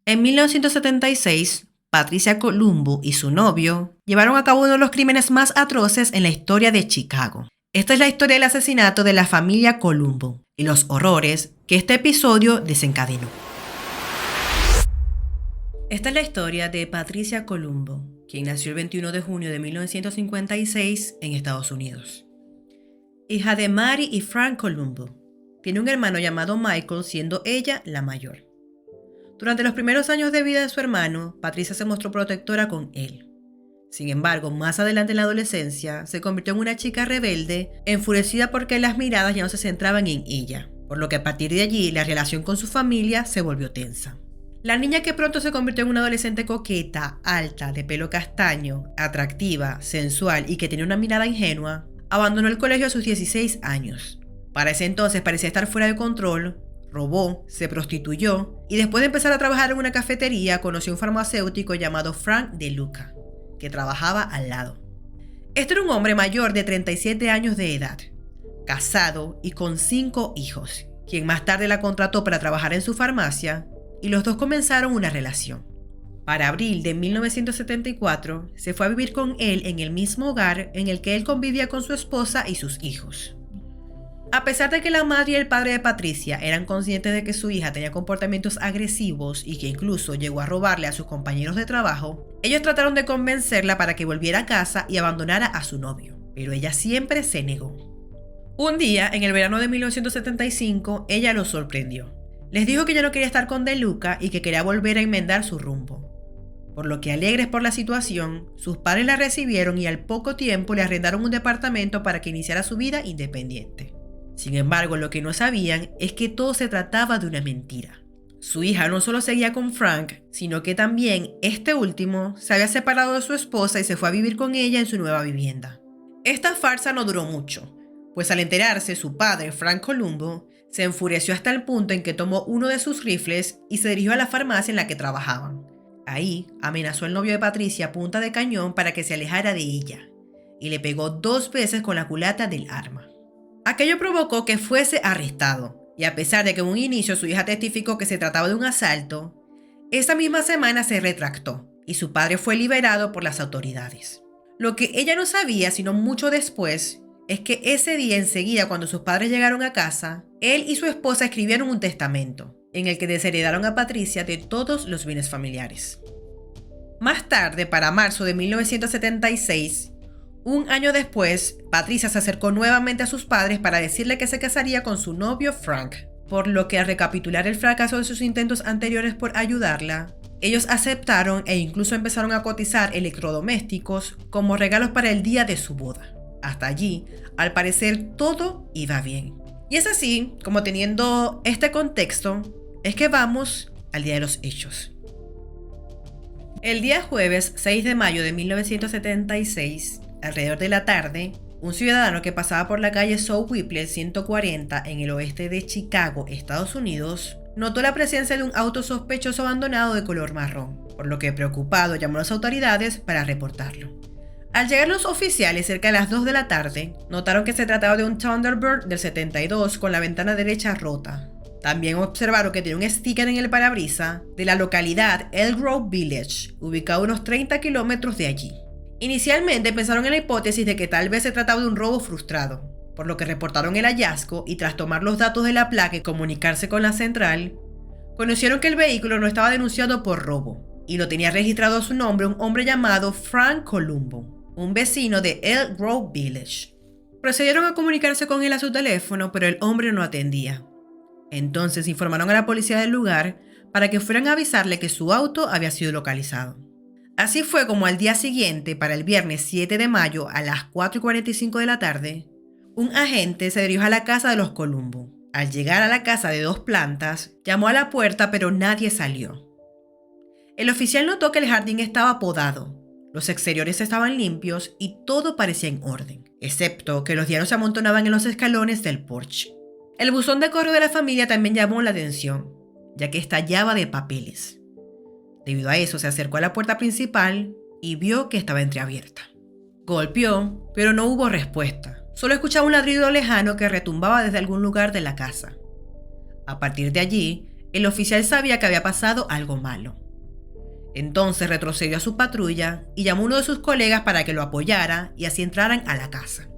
En 1976, Patricia Columbo y su novio llevaron a cabo uno de los crímenes más atroces en la historia de Chicago. Esta es la historia del asesinato de la familia Columbo y los horrores que este episodio desencadenó. Esta es la historia de Patricia Columbo, quien nació el 21 de junio de 1956 en Estados Unidos. Hija de Mary y Frank Columbo, tiene un hermano llamado Michael, siendo ella la mayor. Durante los primeros años de vida de su hermano, Patricia se mostró protectora con él. Sin embargo, más adelante en la adolescencia, se convirtió en una chica rebelde, enfurecida porque las miradas ya no se centraban en ella, por lo que a partir de allí la relación con su familia se volvió tensa. La niña, que pronto se convirtió en una adolescente coqueta, alta, de pelo castaño, atractiva, sensual y que tenía una mirada ingenua, abandonó el colegio a sus 16 años. Para ese entonces parecía estar fuera de control, robó, se prostituyó y después de empezar a trabajar en una cafetería conoció a un farmacéutico llamado Frank De Luca, que trabajaba al lado. Este era un hombre mayor de 37 años de edad, casado y con 5 hijos, quien más tarde la contrató para trabajar en su farmacia y los dos comenzaron una relación. Para abril de 1974 se fue a vivir con él en el mismo hogar en el que él convivía con su esposa y sus hijos. A pesar de que la madre y el padre de Patricia eran conscientes de que su hija tenía comportamientos agresivos y que incluso llegó a robarle a sus compañeros de trabajo, ellos trataron de convencerla para que volviera a casa y abandonara a su novio, pero ella siempre se negó. Un día, en el verano de 1975, ella los sorprendió. Les dijo que ya no quería estar con De Luca y que quería volver a enmendar su rumbo. Por lo que, alegres por la situación, sus padres la recibieron y al poco tiempo le arrendaron un departamento para que iniciara su vida independiente. Sin embargo, lo que no sabían es que todo se trataba de una mentira. Su hija no solo seguía con Frank, sino que también este último se había separado de su esposa y se fue a vivir con ella en su nueva vivienda. Esta farsa no duró mucho, pues al enterarse, su padre, Frank Columbo, se enfureció hasta el punto en que tomó uno de sus rifles y se dirigió a la farmacia en la que trabajaban. Ahí amenazó al novio de Patricia a punta de cañón para que se alejara de ella, y le pegó 2 veces con la culata del arma. Aquello provocó que fuese arrestado, y a pesar de que en un inicio su hija testificó que se trataba de un asalto, esa misma semana se retractó y su padre fue liberado por las autoridades. Lo que ella no sabía, sino mucho después, es que ese día enseguida, cuando sus padres llegaron a casa, él y su esposa escribieron un testamento, en el que desheredaron a Patricia de todos los bienes familiares. Más tarde, para marzo de 1976, un año después, Patricia se acercó nuevamente a sus padres para decirle que se casaría con su novio Frank, por lo que al recapitular el fracaso de sus intentos anteriores por ayudarla, ellos aceptaron e incluso empezaron a cotizar electrodomésticos como regalos para el día de su boda. Hasta allí, al parecer, todo iba bien. Y es así, como teniendo este contexto, es que vamos al día de los hechos. El día jueves 6 de mayo de 1976, alrededor de la tarde, un ciudadano que pasaba por la calle South Whipple 140 en el oeste de Chicago, Estados Unidos, notó la presencia de un auto sospechoso abandonado de color marrón, por lo que, preocupado, llamó a las autoridades para reportarlo. Al llegar los oficiales cerca de las 2 de la tarde, notaron que se trataba de un Thunderbird del 72 con la ventana derecha rota. También observaron que tenía un sticker en el parabrisas de la localidad Elk Grove Village, ubicado a unos 30 kilómetros de allí. Inicialmente pensaron en la hipótesis de que tal vez se trataba de un robo frustrado, por lo que reportaron el hallazgo y tras tomar los datos de la placa y comunicarse con la central, conocieron que el vehículo no estaba denunciado por robo y lo tenía registrado a su nombre un hombre llamado Frank Columbo, un vecino de Elk Grove Village. Procedieron a comunicarse con él a su teléfono, pero el hombre no atendía. Entonces informaron a la policía del lugar para que fueran a avisarle que su auto había sido localizado. Así fue como al día siguiente, para el viernes 7 de mayo a las 4:45 de la tarde, un agente se dirigió a la casa de los Columbo. Al llegar a la casa de 2 plantas, llamó a la puerta pero nadie salió. El oficial notó que el jardín estaba podado, los exteriores estaban limpios y todo parecía en orden, excepto que los diarios se amontonaban en los escalones del porche. El buzón de correo de la familia también llamó la atención, ya que estallaba de papeles. Debido a eso, se acercó a la puerta principal y vio que estaba entreabierta. Golpeó, pero no hubo respuesta. Solo escuchaba un ladrido lejano que retumbaba desde algún lugar de la casa. A partir de allí, el oficial sabía que había pasado algo malo. Entonces retrocedió a su patrulla y llamó a uno de sus colegas para que lo apoyara y así entraran a la casa.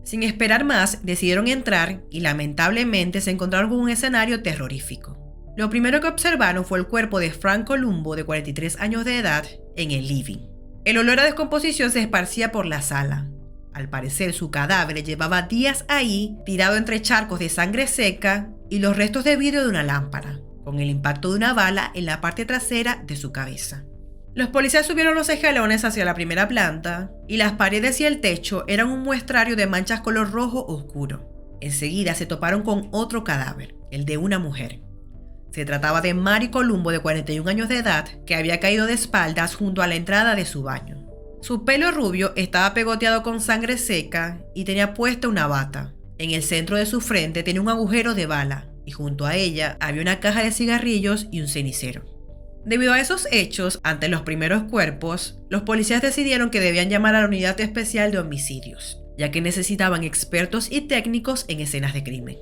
Sin esperar más, decidieron entrar y lamentablemente se encontraron con un escenario terrorífico. Lo primero que observaron fue el cuerpo de Frank Columbo, de 43 años de edad, en el living. El olor a descomposición se esparcía por la sala. Al parecer, su cadáver llevaba días ahí, tirado entre charcos de sangre seca y los restos de vidrio de una lámpara, con el impacto de una bala en la parte trasera de su cabeza. Los policías subieron los escalones hacia la primera planta y las paredes y el techo eran un muestrario de manchas color rojo oscuro. Enseguida se toparon con otro cadáver, el de una mujer. Se trataba de Mary Columbo, de 41 años de edad, que había caído de espaldas junto a la entrada de su baño. Su pelo rubio estaba pegoteado con sangre seca y tenía puesta una bata. En el centro de su frente tenía un agujero de bala y junto a ella había una caja de cigarrillos y un cenicero. Debido a esos hechos, ante los primeros cuerpos, los policías decidieron que debían llamar a la Unidad Especial de Homicidios, ya que necesitaban expertos y técnicos en escenas de crimen.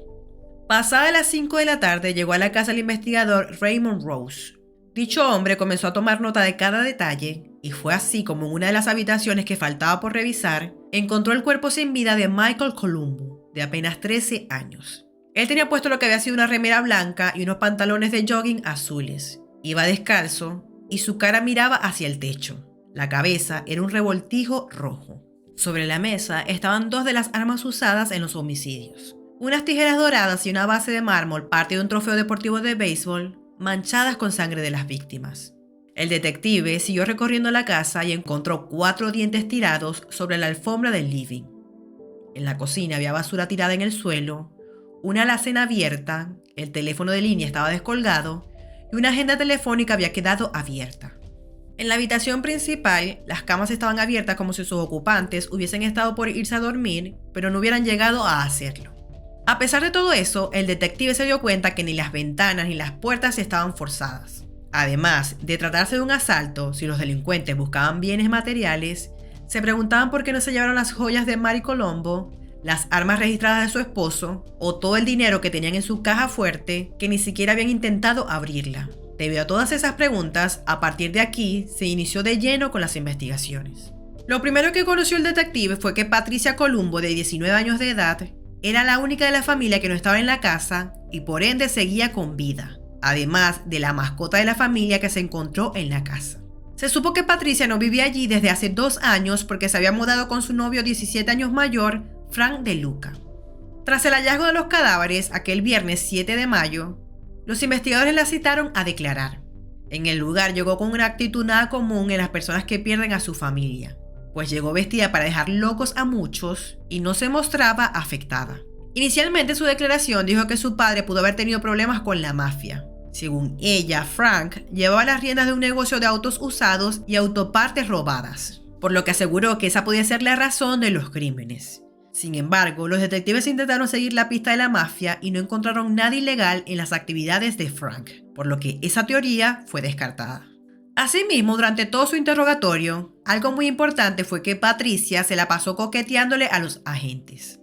Pasadas las 5 de la tarde llegó a la casa el investigador Raymond Rose. Dicho hombre comenzó a tomar nota de cada detalle y fue así como en una de las habitaciones que faltaba por revisar, encontró el cuerpo sin vida de Michael Columbo, de apenas 13 años. Él tenía puesto lo que había sido una remera blanca y unos pantalones de jogging azules. Iba descalzo y su cara miraba hacia el techo. La cabeza era un revoltijo rojo. Sobre la mesa estaban 2 de las armas usadas en los homicidios. Unas tijeras doradas y una base de mármol, parte de un trofeo deportivo de béisbol, manchadas con sangre de las víctimas. El detective siguió recorriendo la casa y encontró 4 dientes tirados sobre la alfombra del living. En la cocina había basura tirada en el suelo, una alacena abierta, el teléfono de línea estaba descolgado y una agenda telefónica había quedado abierta. En la habitación principal, las camas estaban abiertas como si sus ocupantes hubiesen estado por irse a dormir, pero no hubieran llegado a hacerlo. A pesar de todo eso, el detective se dio cuenta que ni las ventanas ni las puertas estaban forzadas. Además de tratarse de un asalto, si los delincuentes buscaban bienes materiales, se preguntaban por qué no se llevaron las joyas de Mary Columbo, las armas registradas de su esposo o todo el dinero que tenían en su caja fuerte, que ni siquiera habían intentado abrirla. Debido a todas esas preguntas, a partir de aquí se inició de lleno con las investigaciones. Lo primero que conoció el detective fue que Patricia Columbo, de 19 años de edad, era la única de la familia que no estaba en la casa y por ende seguía con vida, además de la mascota de la familia que se encontró en la casa. Se supo que Patricia no vivía allí desde hace 2 años porque se había mudado con su novio 17 años mayor, Frank De Luca. Tras el hallazgo de los cadáveres, aquel viernes 7 de mayo, los investigadores la citaron a declarar. En el lugar llegó con una actitud nada común en las personas que pierden a su familia, pues llegó vestida para dejar locos a muchos y no se mostraba afectada. Inicialmente su declaración dijo que su padre pudo haber tenido problemas con la mafia. Según ella, Frank llevaba las riendas de un negocio de autos usados y autopartes robadas, por lo que aseguró que esa podía ser la razón de los crímenes. Sin embargo, los detectives intentaron seguir la pista de la mafia y no encontraron nada ilegal en las actividades de Frank, por lo que esa teoría fue descartada. Asimismo, durante todo su interrogatorio, algo muy importante fue que Patricia se la pasó coqueteándole a los agentes.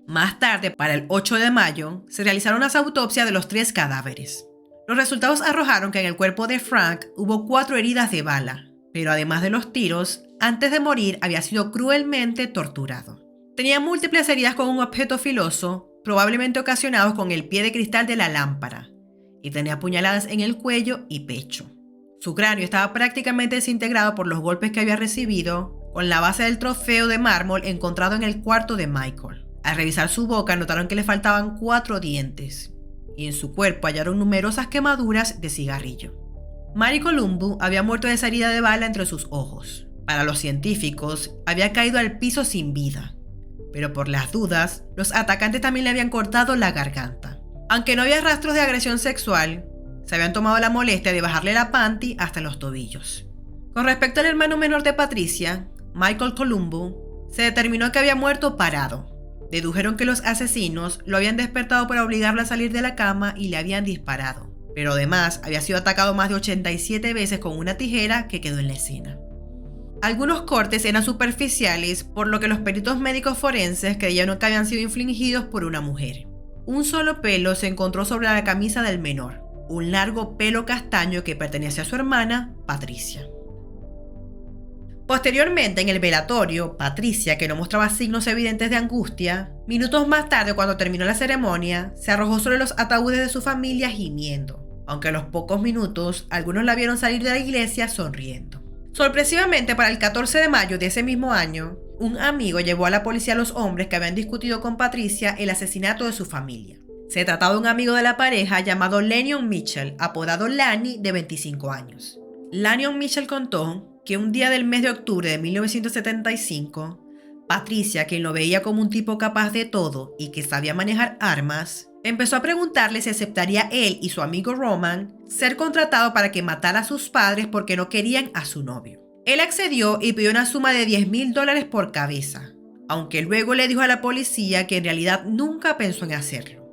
Más tarde, para el 8 de mayo, se realizaron las autopsias de los 3 cadáveres. Los resultados arrojaron que en el cuerpo de Frank hubo 4 heridas de bala, pero además de los tiros, antes de morir había sido cruelmente torturado. Tenía múltiples heridas con un objeto filoso, probablemente ocasionados con el pie de cristal de la lámpara, y tenía puñaladas en el cuello y pecho. Su cráneo estaba prácticamente desintegrado por los golpes que había recibido, con la base del trofeo de mármol encontrado en el cuarto de Michael. Al revisar su boca notaron que le faltaban 4 dientes, y en su cuerpo hallaron numerosas quemaduras de cigarrillo. Mary Columbo había muerto de esa herida de bala entre sus ojos. Para los científicos, había caído al piso sin vida. Pero por las dudas, los atacantes también le habían cortado la garganta. Aunque no había rastros de agresión sexual, se habían tomado la molestia de bajarle la panty hasta los tobillos. Con respecto al hermano menor de Patricia, Michael Columbo, se determinó que había muerto parado. Dedujeron que los asesinos lo habían despertado para obligarlo a salir de la cama y le habían disparado. Pero además había sido atacado más de 87 veces con una tijera que quedó en la escena. Algunos cortes eran superficiales, por lo que los peritos médicos forenses creyeron que habían sido infligidos por una mujer. Un solo pelo se encontró sobre la camisa del menor. un largo pelo castaño que pertenecía a su hermana, Patricia. Posteriormente, en el velatorio, Patricia, que no mostraba signos evidentes de angustia, minutos más tarde, cuando terminó la ceremonia, se arrojó sobre los ataúdes de su familia gimiendo, aunque a los pocos minutos algunos la vieron salir de la iglesia sonriendo. Sorpresivamente, para el 14 de mayo de ese mismo año, un amigo llevó a la policía a los hombres que habían discutido con Patricia el asesinato de su familia. Se trataba de un amigo de la pareja llamado Lennon Mitchell, apodado Lanny, de 25 años. Lennon Mitchell contó que un día del mes de octubre de 1975, Patricia, quien lo veía como un tipo capaz de todo y que sabía manejar armas, empezó a preguntarle si aceptaría él y su amigo Roman ser contratado para que matara a sus padres porque no querían a su novio. Él accedió y pidió una suma de $10,000 por cabeza, aunque luego le dijo a la policía que en realidad nunca pensó en hacerlo.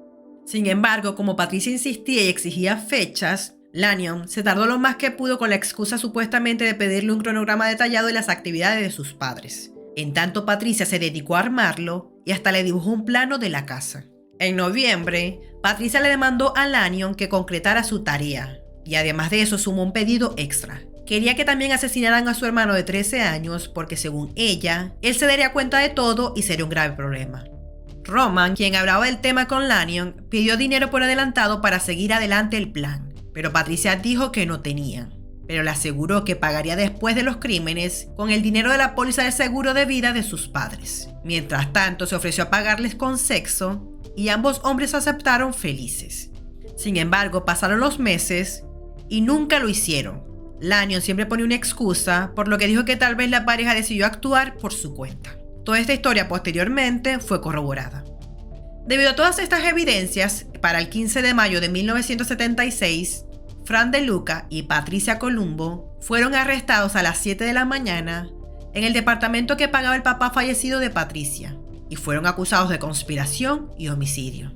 Sin embargo, como Patricia insistía y exigía fechas, Lanyon se tardó lo más que pudo con la excusa supuestamente de pedirle un cronograma detallado de las actividades de sus padres. En tanto, Patricia se dedicó a armarlo y hasta le dibujó un plano de la casa. En noviembre, Patricia le demandó a Lanyon que concretara su tarea y además de eso sumó un pedido extra. Quería que también asesinaran a su hermano de 13 años porque según ella, él se daría cuenta de todo y sería un grave problema. Roman, quien hablaba del tema con Lanyon, pidió dinero por adelantado para seguir adelante el plan. Pero Patricia dijo que no tenía, pero le aseguró que pagaría después de los crímenes con el dinero de la póliza de seguro de vida de sus padres. Mientras tanto, se ofreció a pagarles con sexo y ambos hombres aceptaron felices. Sin embargo, pasaron los meses y nunca lo hicieron. Lanyon siempre ponía una excusa, por lo que dijo que tal vez la pareja decidió actuar por su cuenta. Toda esta historia posteriormente fue corroborada. Debido a todas estas evidencias, para el 15 de mayo de 1976, Frank De Luca y Patricia Columbo fueron arrestados a las 7 de la mañana en el departamento que pagaba el papá fallecido de Patricia y fueron acusados de conspiración y homicidio.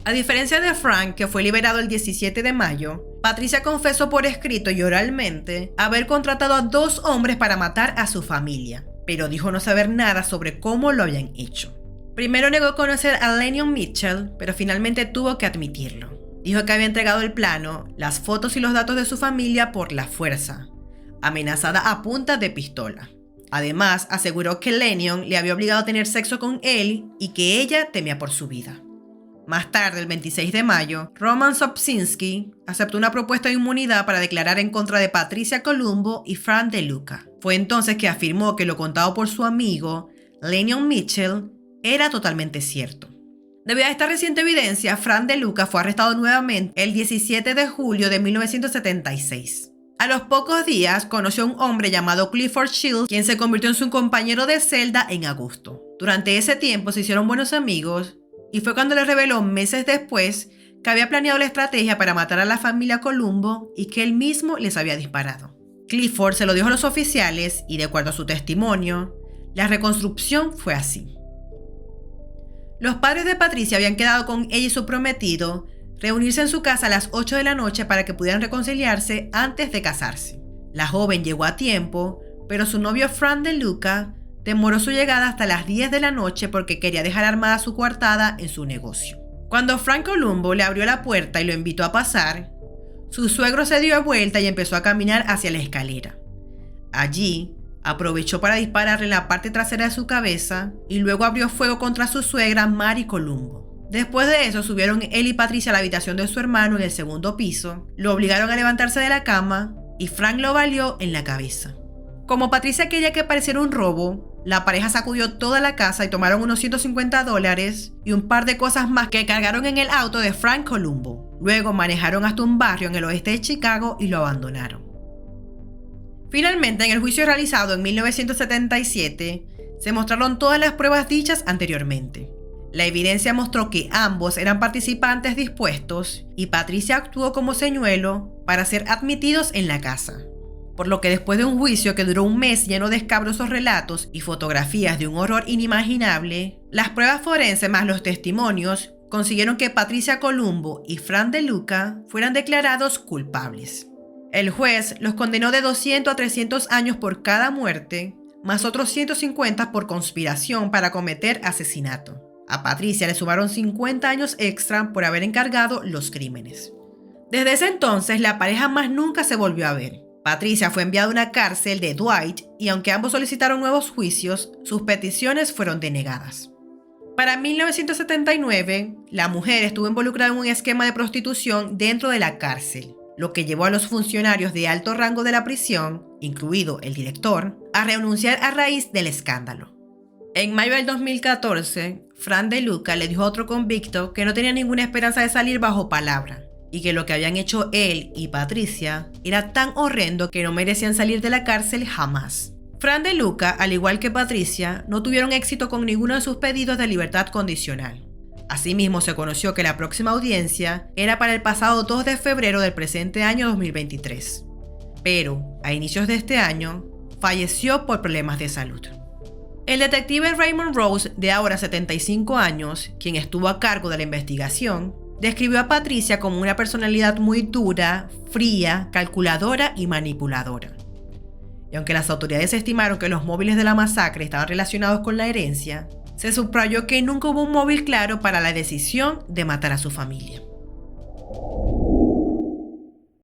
A diferencia de Frank, que fue liberado el 17 de mayo, Patricia confesó por escrito y oralmente haber contratado a 2 hombres para matar a su familia, pero dijo no saber nada sobre cómo lo habían hecho. Primero negó conocer a Lennon Mitchell, pero finalmente tuvo que admitirlo. Dijo que había entregado el plano, las fotos y los datos de su familia por la fuerza, amenazada a punta de pistola. Además, aseguró que Lennon le había obligado a tener sexo con él y que ella temía por su vida. Más tarde, el 26 de mayo, Roman Sobczynski aceptó una propuesta de inmunidad para declarar en contra de Patricia Columbo y Frank De Luca. Fue entonces que afirmó que lo contado por su amigo, Lennon Mitchell, era totalmente cierto. Debido a esta reciente evidencia, Frank De Luca fue arrestado nuevamente el 17 de julio de 1976. A los pocos días conoció a un hombre llamado Clifford Shields, quien se convirtió en su compañero de celda en agosto. Durante ese tiempo se hicieron buenos amigos y fue cuando le reveló meses después que había planeado la estrategia para matar a la familia Columbo y que él mismo les había disparado. Clifford se lo dijo a los oficiales y de acuerdo a su testimonio, la reconstrucción fue así. Los padres de Patricia habían quedado con ella y su prometido reunirse en su casa a las 8 de la noche para que pudieran reconciliarse antes de casarse. La joven llegó a tiempo, pero su novio Frank De Luca demoró su llegada hasta las 10 de la noche porque quería dejar armada su coartada en su negocio. Cuando Frank Columbo le abrió la puerta y lo invitó a pasar, su suegro se dio vuelta y empezó a caminar hacia la escalera. Allí, aprovechó para dispararle en la parte trasera de su cabeza y luego abrió fuego contra su suegra Mary Columbo. Después de eso subieron él y Patricia a la habitación de su hermano en el segundo piso, lo obligaron a levantarse de la cama y Frank lo baleó en la cabeza. Como Patricia quería que pareciera un robo, la pareja sacudió toda la casa y tomaron unos $150 y un par de cosas más que cargaron en el auto de Frank Columbo. Luego manejaron hasta un barrio en el oeste de Chicago y lo abandonaron. Finalmente, en el juicio realizado en 1977, se mostraron todas las pruebas dichas anteriormente. La evidencia mostró que ambos eran participantes dispuestos y Patricia actuó como señuelo para ser admitidos en la casa. Por lo que después de un juicio que duró un mes lleno de escabrosos relatos y fotografías de un horror inimaginable, las pruebas forenses más los testimonios consiguieron que Patricia Columbo y Frank De Luca fueran declarados culpables. El juez los condenó de 200 a 300 años por cada muerte, más otros 150 por conspiración para cometer asesinato. A Patricia le sumaron 50 años extra por haber encargado los crímenes. Desde ese entonces, la pareja más nunca se volvió a ver. Patricia fue enviada a una cárcel de Dwight y aunque ambos solicitaron nuevos juicios, sus peticiones fueron denegadas. Para 1979, la mujer estuvo involucrada en un esquema de prostitución dentro de la cárcel, lo que llevó a los funcionarios de alto rango de la prisión, incluido el director, a renunciar a raíz del escándalo. En mayo del 2014, Frank De Luca le dijo a otro convicto que no tenía ninguna esperanza de salir bajo palabra y que lo que habían hecho él y Patricia era tan horrendo que no merecían salir de la cárcel jamás. Frank De Luca, al igual que Patricia, no tuvieron éxito con ninguno de sus pedidos de libertad condicional. Asimismo, se conoció que la próxima audiencia era para el pasado 2 de febrero del presente año 2023. Pero, a inicios de este año, falleció por problemas de salud. El detective Raymond Rose, de ahora 75 años, quien estuvo a cargo de la investigación, describió a Patricia como una personalidad muy dura, fría, calculadora y manipuladora. Y aunque las autoridades estimaron que los móviles de la masacre estaban relacionados con la herencia, se subrayó que nunca hubo un móvil claro para la decisión de matar a su familia.